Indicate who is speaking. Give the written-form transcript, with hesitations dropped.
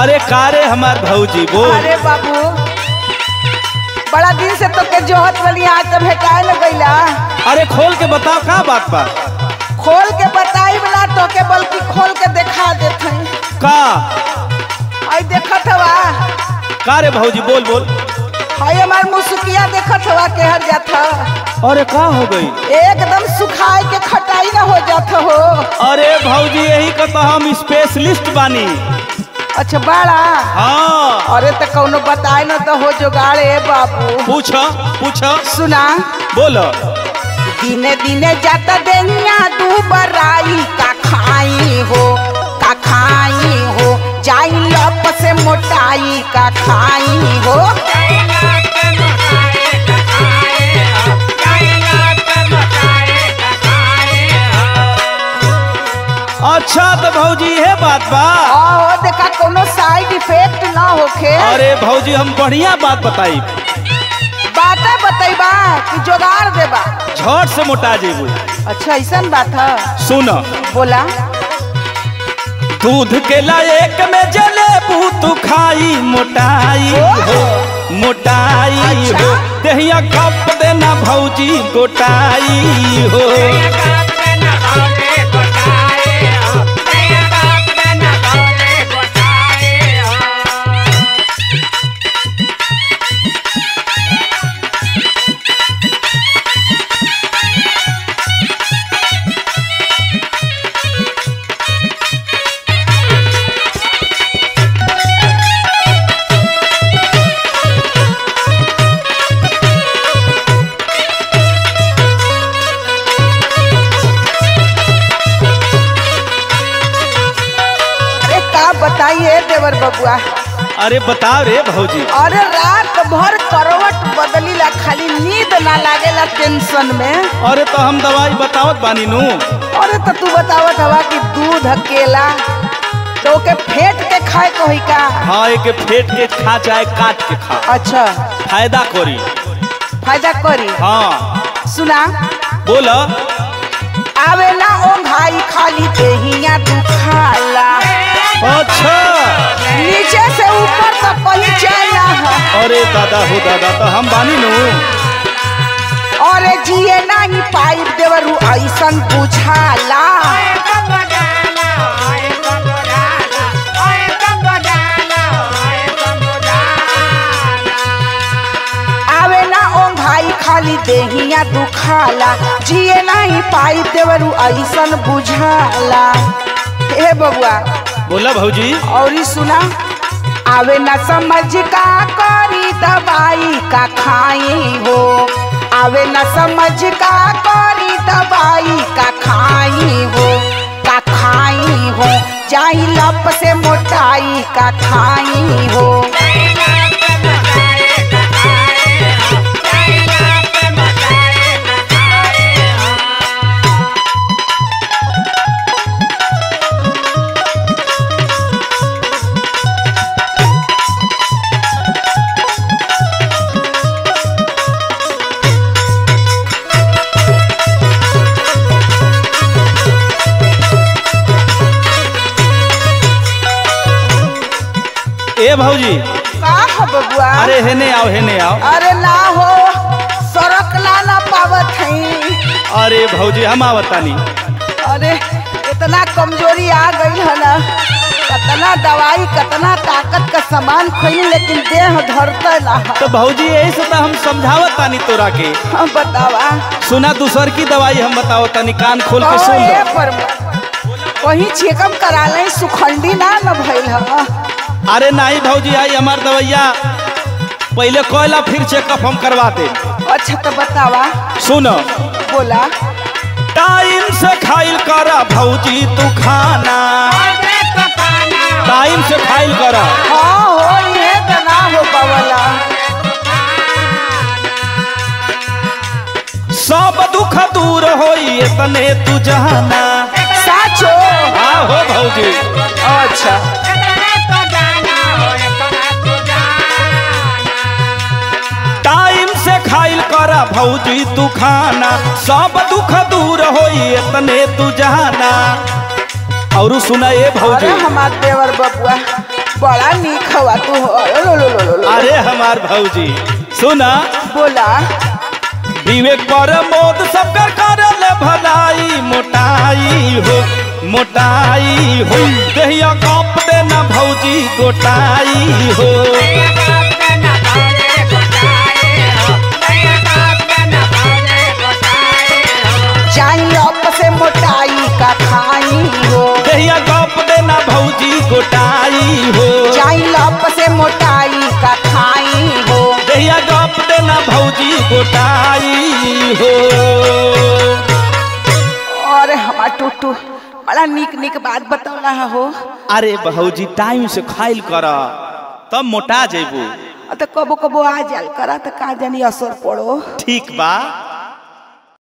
Speaker 1: अरे कारे हमार भौजी बोल।
Speaker 2: अरे बाबू बड़ा दिन से तो के जोहत वाली आज तो भेटाए न गईला।
Speaker 1: अरे खोल के बताओ का बात बा।
Speaker 2: खोल के बताई बला तो के बल्कि खोल के दिखा देते
Speaker 1: का
Speaker 2: आई देखत हवा
Speaker 1: का रे भौजी बोल बोल।
Speaker 2: हाय हमार मुसुकिया देखत हवा के हर जाता।
Speaker 1: अरे का हो गई?
Speaker 2: एकदम सुखाए के खटाई न हो जात हो।
Speaker 1: अरे भौजी यही का तो हम स्पेशलिस्ट बानी।
Speaker 2: अच्छा बड़ा
Speaker 1: हाँ।
Speaker 2: अरे तो कौनो बताए न तो हो जुगाड़ है बाबू।
Speaker 1: पूछो पूछो
Speaker 2: सुना
Speaker 1: बोलो।
Speaker 2: दिने दिने जाता देनिया तू बराई का खाई हो जाई लप से मोटाई का खाई हो।
Speaker 1: अच्छा तो भौजी है बात बा।
Speaker 2: देखा कोनो साइड इफेक्ट ना होखे।
Speaker 1: अरे भौजी हम बढ़िया बात बताई।
Speaker 2: बात बतैबा कि जोगाड़ देबा?
Speaker 1: झट से मोटा जेबू।
Speaker 2: अच्छा ऐसा बात है।
Speaker 1: सुन
Speaker 2: बोला।
Speaker 1: दूध के लायक में जलेबू तू खाई मोटाई हो मोटाई
Speaker 2: अच्छा?
Speaker 1: हो दहिया कप देना भौजी गोटाई हो।
Speaker 2: बताइए देवर बबुआ।
Speaker 1: अरे बताओ रे भौजी।
Speaker 2: अरे रात भर करवट बदलीला खाली नींद ना लागेला टेंशन में।
Speaker 1: अरे तो हम दवाई बतावत बानी नू।
Speaker 2: अरे तो तू बतावत हवा कि दूध केला तो के फेंट के खाए कोई का?
Speaker 1: हाँ एक फेंट के खा चाहे काट के खा।
Speaker 2: अच्छा
Speaker 1: फायदा करी।
Speaker 2: फायदा करी।
Speaker 1: हाँ
Speaker 2: सुना
Speaker 1: बोला।
Speaker 2: आवे ना ओंघाई खाली देहिया दुखाला।
Speaker 1: अच्छा
Speaker 2: नीचे से ऊपर तक कहीं चला है।
Speaker 1: अरे दादा हो दादा तो हम बानी नू।
Speaker 2: अरे जिए नहीं पाइप देवरू ऐसन बुझाला। आवे ना ओंघाई खाली देहिया दुखाला। जिए नहीं पाइप देवरू ऐसन बुझाला। हे बबुआ
Speaker 1: बोला भौजी।
Speaker 2: और सुना आवे न समझ का करी दवाई का खाई हो। आवे न समझ का करी दवाई का खाई हो जाई लप से मोटाई का खाई हो।
Speaker 1: ए भौजी
Speaker 2: का हो बबुआ?
Speaker 1: अरे हेने आओ हेने आओ।
Speaker 2: अरे ना हो सड़क ना पावत है।
Speaker 1: अरे भौजी हम आवतानी।
Speaker 2: अरे इतना कमजोरी आ गई है ना। कितना दवाई कितना ताकत का सामान खोई लेकिन देह धरता ना।
Speaker 1: तो भौजी यही से तो हम समझावत तानी तोरा के।
Speaker 2: हम बतावा।
Speaker 1: सुना दूसर की दवाई हम बताओ तानी कान खोल के सुन लो।
Speaker 2: वही चेकअप करा ले सुखंडी ना भइल है।
Speaker 1: अरे नहीं भौजी आई हमार दवाइया पहले कोयला फिर चेकअप हम करवा दे।
Speaker 2: अच्छा तो बतावा।
Speaker 1: सुनो
Speaker 2: बोला।
Speaker 1: टाइम से खाइल करा भौजी तू खाना। टाइम से खाइल करा।
Speaker 2: हाँ हो ये तो ना हो पावला।
Speaker 1: सब दुख दूर होई इतने तू जाना।
Speaker 2: साचो।
Speaker 1: हाँ हो भौजी।
Speaker 2: अच्छा
Speaker 1: टाइम से खाइल करा भौजी तू खाना। सब दुख दूर होई इतने तू जाना। और सुना ये भौजी।
Speaker 2: हमार देवर बबुआ बड़ा नीक हवा तू हो।
Speaker 1: अरे हमार भौजी सुना
Speaker 2: बोला
Speaker 1: विवेक प्रमोद सबकर करल भलाई मोटाई हो देहिया कप देना भौजी गोटाई हो
Speaker 2: जाई लप से मोटाई का खाई हो
Speaker 1: देहिया कप देना भौजी गोटाई हो
Speaker 2: जाई लप से मोटाई का खाई हो
Speaker 1: देहिया कप देना भौजी गोटाई हो।
Speaker 2: और हमार टूटू बड़ा नीक नीक बात बतौला हो।
Speaker 1: अरे भौजी टाइम से खाइल कर तब मोटा जेबू
Speaker 2: तो कबो कबो आ जाल करा तो का जानी असर पड़ो।
Speaker 1: ठीक बा।